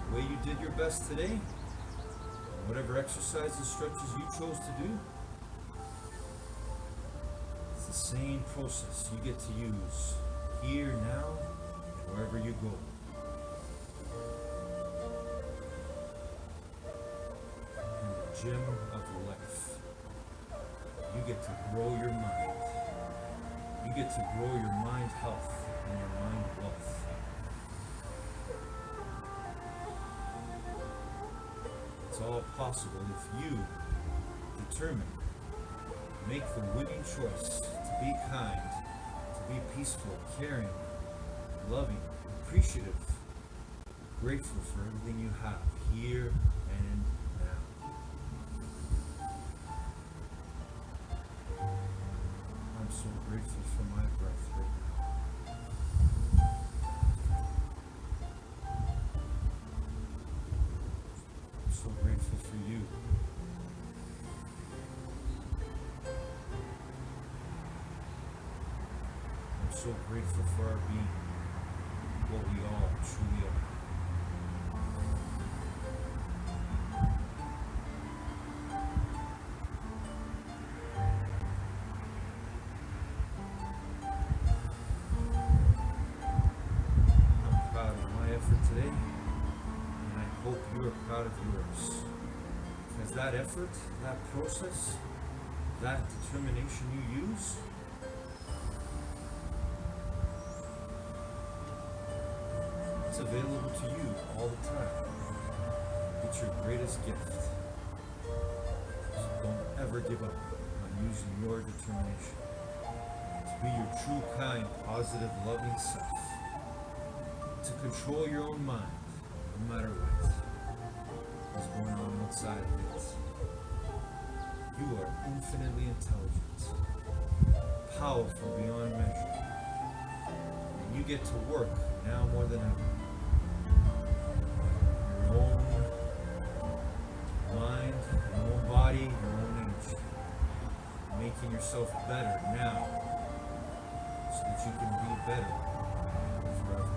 The way you did your best today, whatever exercises, stretches you chose to do, it's the same process you get to use here, now, and wherever you go. In the gym of life, you get to grow your mind. You get to grow your mind health and your mind wealth. It's all possible if you determine, make the winning choice to be kind, to be peaceful, caring, loving, appreciative, grateful for everything you have here and now. I'm so grateful for my breath right now. I'm so grateful for you. I'm so grateful for our being, what we all truly are. I'm proud of my effort today, and I hope you are proud of yours. Because that effort, that process, that determination you use, it's available to you all the time. It's your greatest gift. So don't ever give up on using your determination to be your true, kind, positive, loving self. To control your own mind, no matter what is going on outside of it. You are infinitely intelligent, powerful beyond measure, and you get to work now more than ever. Your own mind, your own body, your own energy. Making yourself better now so that you can be better forever.